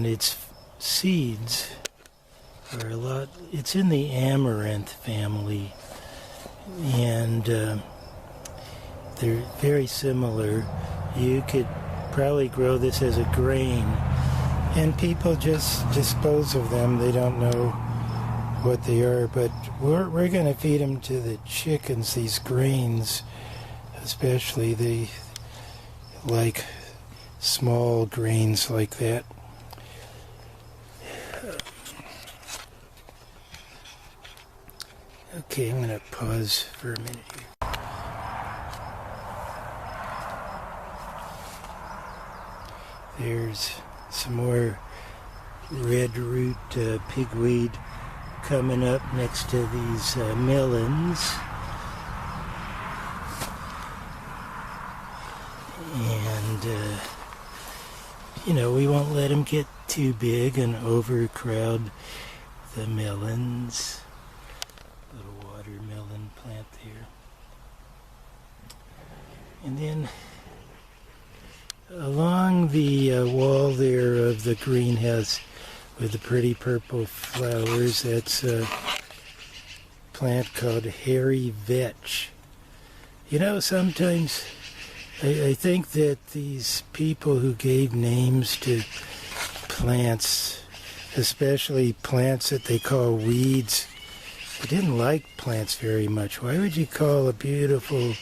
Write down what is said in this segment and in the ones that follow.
and its seeds are a lot. It's in the amaranth family, and they're very similar. You could probably grow this as a grain, and people just dispose of them. They don't know what they are, but we're going to feed them to the chickens, these grains especially. They like small grains like that. Okay, I'm going to pause for a minute here. There's some more red root pigweed coming up next to these melons. And, we won't let them get too big and overcrowd the melons. Little watermelon plant there. And then along the wall there of the greenhouse with the pretty purple flowers, that's a plant called hairy vetch. Sometimes I think that these people who gave names to plants, especially plants that they call weeds, they didn't like plants very much. Why would you call a beautiful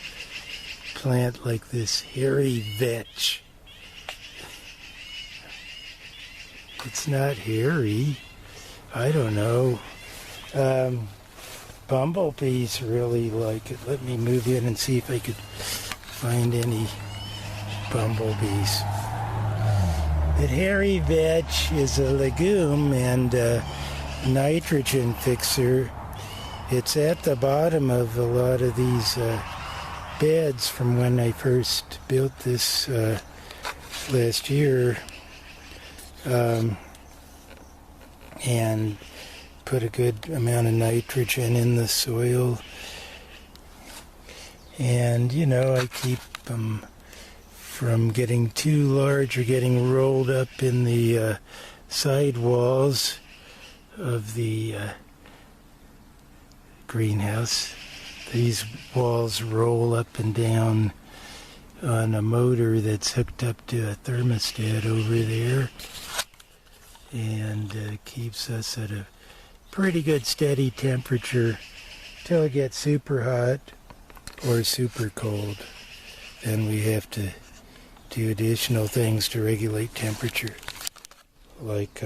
plant like this hairy vetch? It's not hairy. I don't know. Bumblebees really like it. Let me move in and see if I could find any bumblebees. But hairy vetch is a legume and a nitrogen fixer. It's at the bottom of a lot of these beds from when I first built this last year. And put a good amount of nitrogen in the soil. And, I keep them from getting too large or getting rolled up in the side walls of the greenhouse. These walls roll up and down on a motor that's hooked up to a thermostat over there, and keeps us at a pretty good steady temperature till it gets super hot or super cold. Then we have to do additional things to regulate temperature, like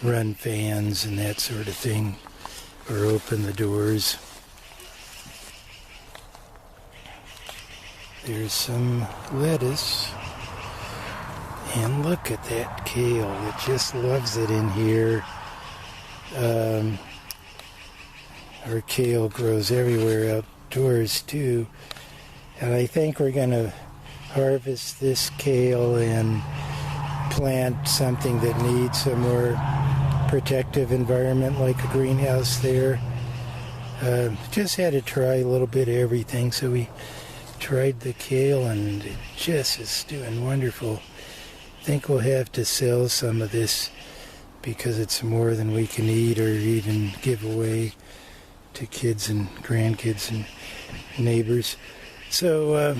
run fans and that sort of thing, or open the doors. There's some lettuce, and look at that kale. It just loves it in here. Our kale grows everywhere outdoors too, and I think we're going to harvest this kale and plant something that needs a more protective environment like a greenhouse there. Just had to try a little bit of everything, so we tried the kale and it just is doing wonderful. I think we'll have to sell some of this because it's more than we can eat or even give away to kids and grandkids and neighbors. So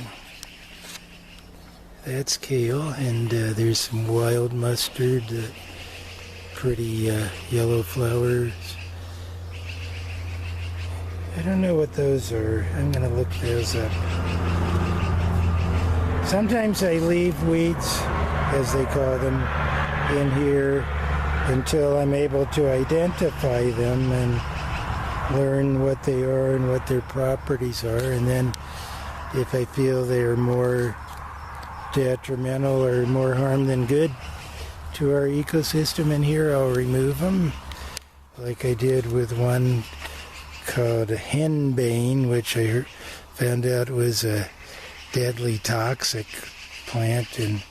that's kale, and there's some wild mustard, pretty yellow flowers. I don't know what those are. I'm going to look those up. Sometimes I leave weeds, as they call them, in here until I'm able to identify them and learn what they are and what their properties are. And then if I feel they're more detrimental or more harm than good to our ecosystem in here, I'll remove them, like I did with one called henbane, which I found out was a deadly toxic plant, and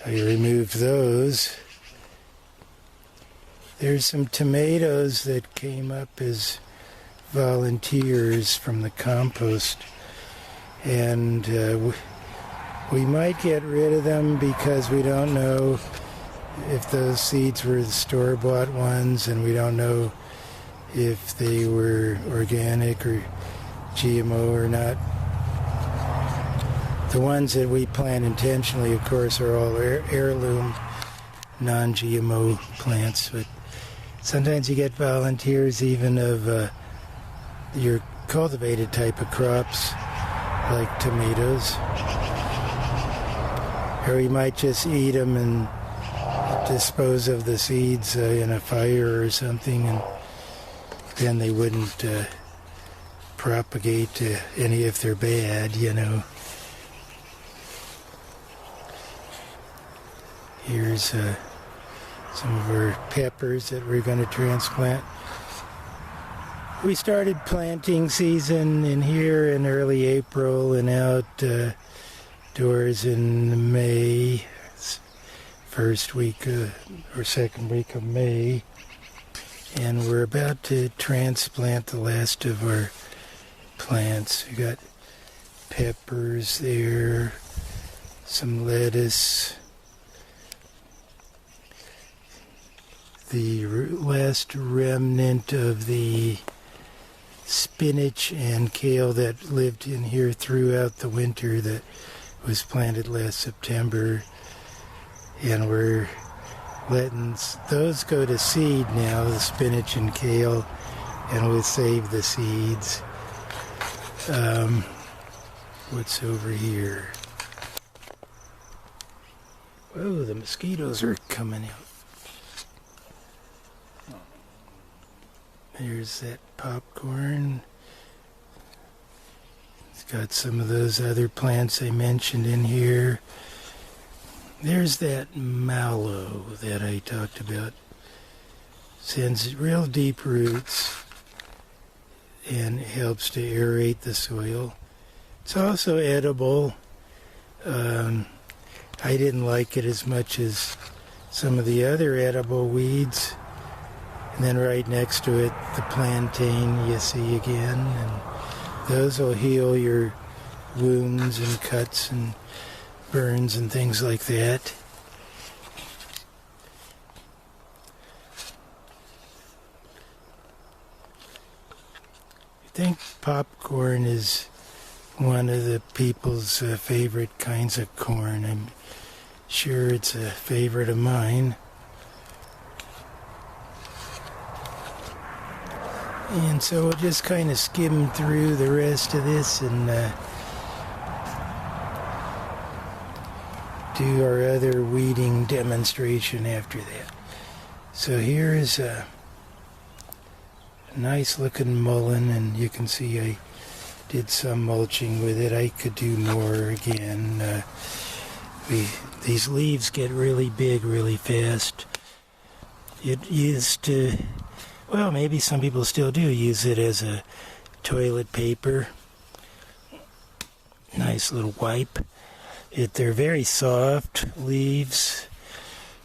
I removed those. There's some tomatoes that came up as volunteers from the compost, and we might get rid of them because we don't know if those seeds were the store-bought ones, and we don't know if they were organic or GMO or not. The ones that we plant intentionally, of course, are all heirloom, non-GMO plants, but sometimes you get volunteers even of your cultivated type of crops, like tomatoes. Or you might just eat them and dispose of the seeds in a fire or something, and then they wouldn't propagate any if they're bad, you know. Here's some of our peppers that we're going to transplant. We started planting season in here in early April and outdoors in May, first week or second week of May. And we're about to transplant the last of our plants. We got peppers there, some lettuce, the last remnant of the spinach and kale that lived in here throughout the winter that was planted last September, and we're letting those go to seed now, the spinach and kale, and we'll save the seeds. What's over here? Whoa, the mosquitoes are coming out. There's that popcorn. It's got some of those other plants I mentioned in here. There's that mallow that I talked about. Sends real deep roots and helps to aerate the soil. It's also edible. I didn't like it as much as some of the other edible weeds. And then right next to it, the plantain you see again, and those will heal your wounds and cuts and burns and things like that. I think popcorn is one of the people's favorite kinds of corn. I'm sure it's a favorite of mine. And so we'll just kind of skim through the rest of this and do our other weeding demonstration after that. So here's a nice looking mullein, and you can see I did some mulching with it. I could do more again. These leaves get really big really fast. It used to, well, maybe some people still do use it as a toilet paper. Nice little wipe. They're very soft leaves,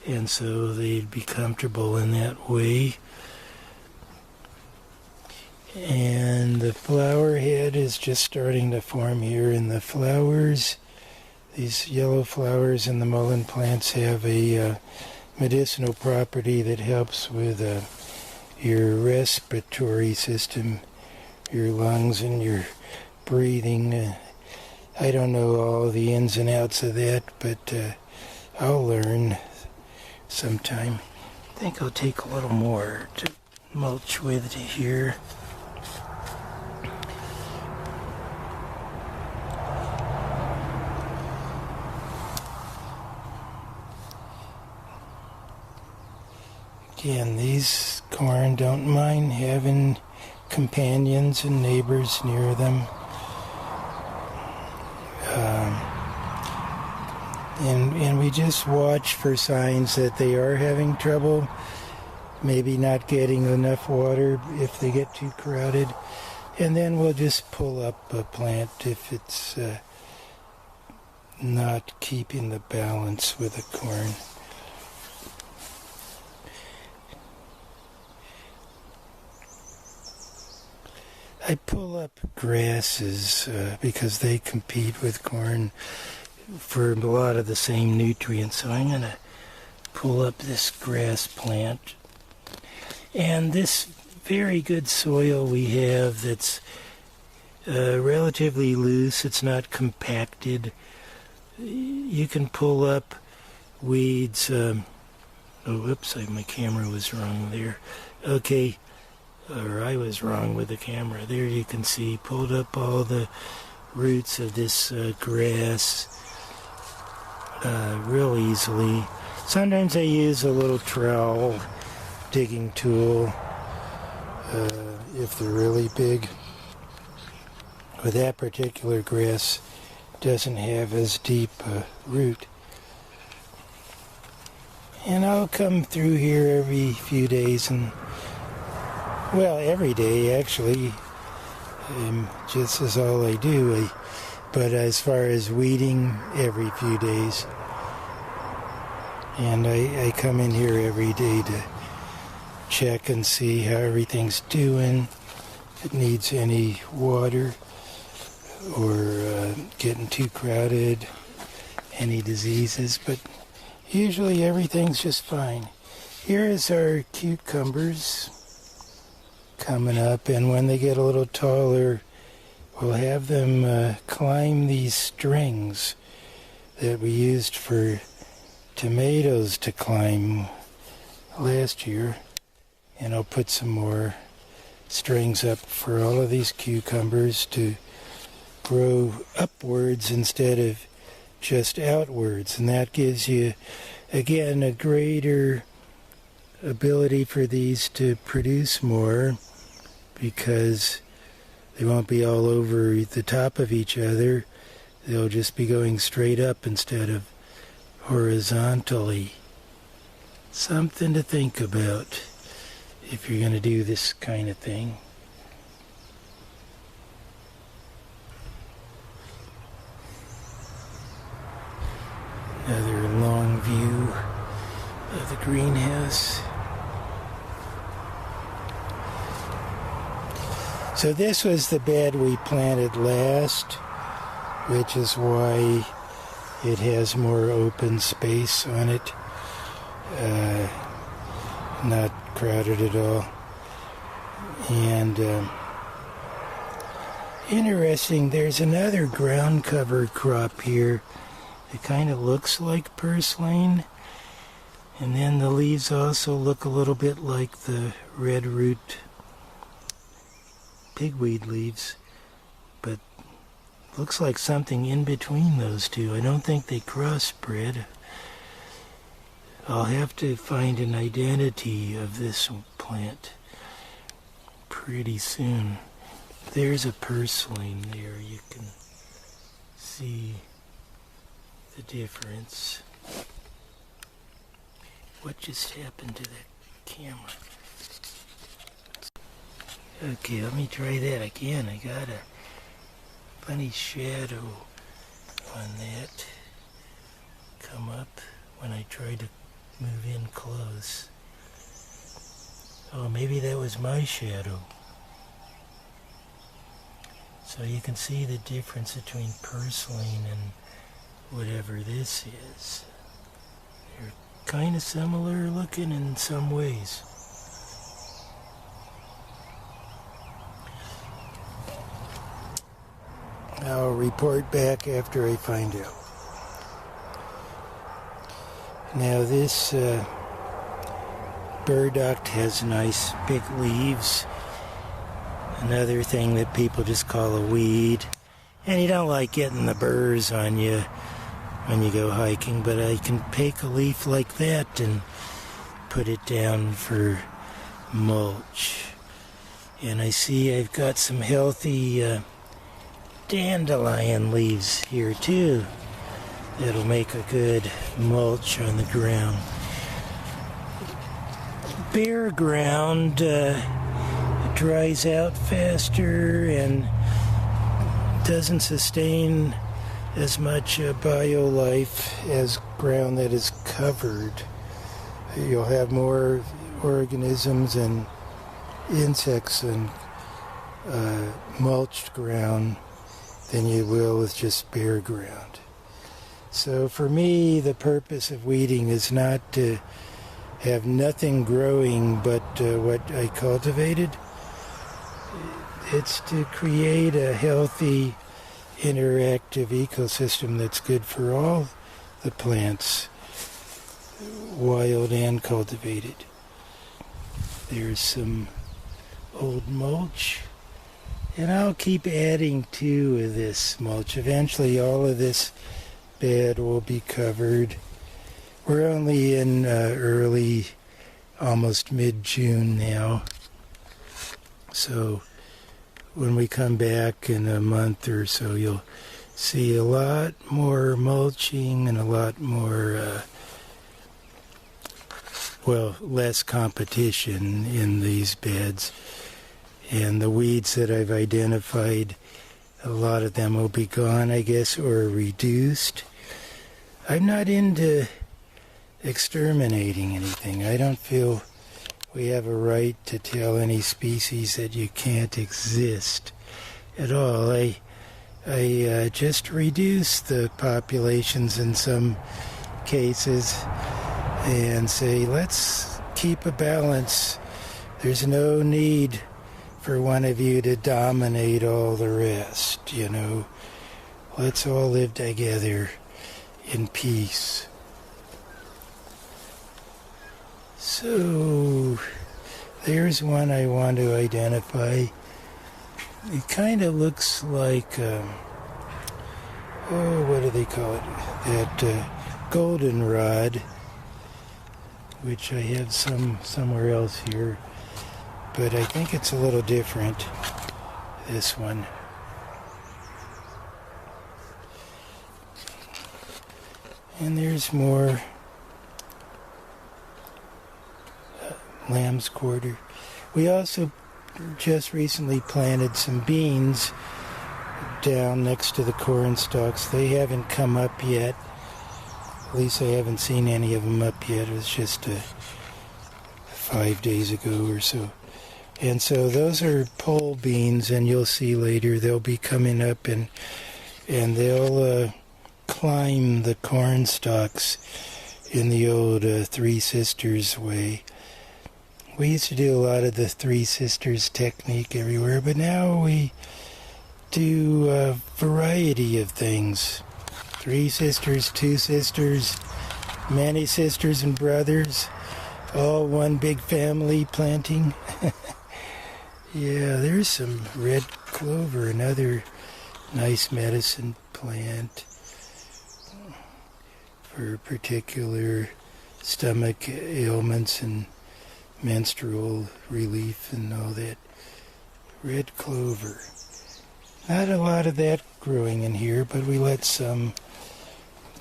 and so they'd be comfortable in that way. And the flower head is just starting to form here, and the flowers, these yellow flowers in the mullein plants have a medicinal property that helps with your respiratory system, your lungs and your breathing. I don't know all the ins and outs of that, but I'll learn sometime. I think I'll take a little more to mulch with here. Again, these corn don't mind having companions and neighbors near them. And we just watch for signs that they are having trouble, maybe not getting enough water if they get too crowded. And then we'll just pull up a plant if it's not keeping the balance with the corn. I pull up grasses because they compete with corn for a lot of the same nutrients. So I'm going to pull up this grass plant. And this very good soil we have that's relatively loose, it's not compacted. You can pull up weeds. Whoops, my camera was wrong there. Okay, or I was wrong with the camera. There you can see, pulled up all the roots of this grass real easily. Sometimes I use a little trowel digging tool if they're really big. But that particular grass doesn't have as deep a root. And I'll come through here every few days and, well, every day actually, just as all I do. But as far as weeding, every few days. And I come in here every day to check and see how everything's doing, if it needs any water, or getting too crowded, any diseases, but usually everything's just fine. Here is our cucumbers coming up, and when they get a little taller, we'll have them climb these strings that we used for tomatoes to climb last year, and I'll put some more strings up for all of these cucumbers to grow upwards instead of just outwards, and that gives you again a greater ability for these to produce more because they won't be all over the top of each other. They'll just be going straight up instead of horizontally. Something to think about if you're going to do this kind of thing. Another long view of the greenhouse. So this was the bed we planted last, which is why it has more open space on it. Not crowded at all. And interesting, there's another ground cover crop here. It kind of looks like purslane, and then the leaves also look a little bit like the red root pigweed leaves, but looks like something in between those two. I don't think they crossbred. I'll have to find an identity of this plant pretty soon. There's a purslane there, you can see the difference. What just happened to that camera? Okay, let me try that again. I got a funny shadow on that come up when I tried to move in close. Oh, maybe that was my shadow. So you can see the difference between purslane and whatever this is. They're kind of similar looking in some ways. I'll report back after I find out. Now this burdock has nice big leaves. Another thing that people just call a weed. And you don't like getting the burrs on you when you go hiking, but I can pick a leaf like that and put it down for mulch. And I see I've got some healthy dandelion leaves here too. That'll make a good mulch on the ground. Bare ground dries out faster and doesn't sustain as much bio-life as ground that is covered. You'll have more organisms and insects and mulched ground than you will with just bare ground. So for me, the purpose of weeding is not to have nothing growing but what I cultivated. It's to create a healthy, interactive ecosystem that's good for all the plants, wild and cultivated. There's some old mulch, and I'll keep adding to this mulch. Eventually all of this bed will be covered. We're only in early, almost mid-June now, so when we come back in a month or so, you'll see a lot more mulching and a lot more, less competition in these beds. And the weeds that I've identified, a lot of them will be gone, I guess, or reduced. I'm not into exterminating anything. I don't feel we have a right to tell any species that you can't exist at all. I just reduce the populations in some cases and say, let's keep a balance. There's no need for one of you to dominate all the rest, you know. Let's all live together in peace. So, there's one I want to identify. It kind of looks like, what do they call it? That goldenrod, which I have somewhere else here, but I think it's a little different, this one. And there's more lamb's quarter. We also just recently planted some beans down next to the corn stalks. They haven't come up yet. At least I haven't seen any of them up yet. It was just 5 days ago or so. And so those are pole beans, and you'll see later they'll be coming up and they'll climb the corn stalks in the old Three Sisters way. We used to do a lot of the Three Sisters technique everywhere, but now we do a variety of things. 3 sisters, 2 sisters, many sisters and brothers, all one big family planting. Yeah, there's some red clover, another nice medicine plant for particular stomach ailments and menstrual relief and all that. Red clover. Not a lot of that growing in here, but we let some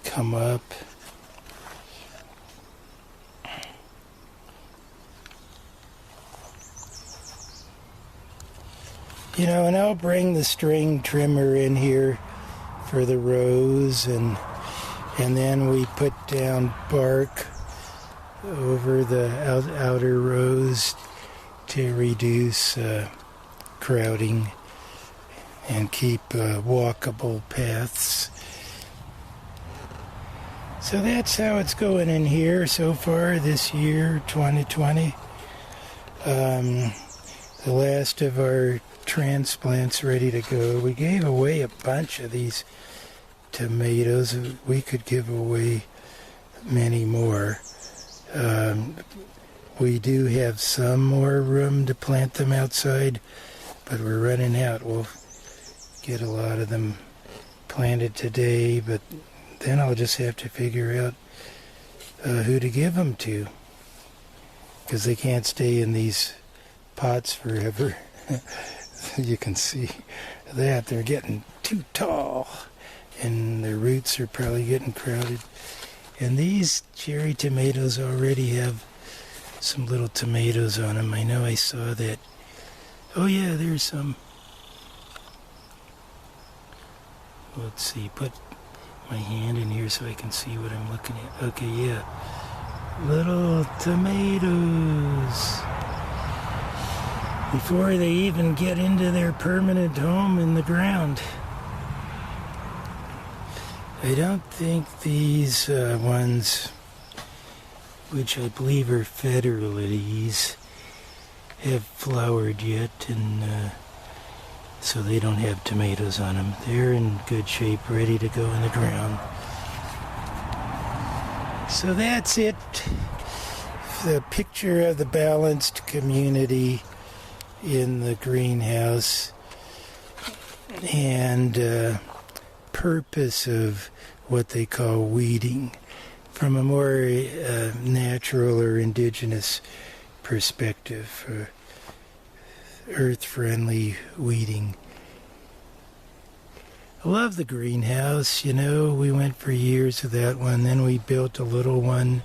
come up. You know, and I'll bring the string trimmer in here for the rows, and then we put down bark over the outer rows to reduce crowding and keep walkable paths. So that's how it's going in here so far this year, 2020. The last of our transplants ready to go. We gave away a bunch of these tomatoes. We could give away many more. We do have some more room to plant them outside, but we're running out. We'll get a lot of them planted today, but then I'll just have to figure out who to give them to, because they can't stay in these pots forever. You can see that they're getting too tall, and their roots are probably getting crowded. And these cherry tomatoes already have some little tomatoes on them. I know I saw that. Oh yeah, there's some. Let's see, put my hand in here so I can see what I'm looking at. Okay, yeah. Little tomatoes. before they even get into their permanent home in the ground. I don't think these ones, which I believe are federalities, have flowered yet, and so they don't have tomatoes on them. They're in good shape, ready to go in the ground. So that's it. The picture of the balanced community in the greenhouse, and purpose of what they call weeding from a more natural or indigenous perspective, earth-friendly weeding. I love the greenhouse, you know. We went for years with that one, then we built a little one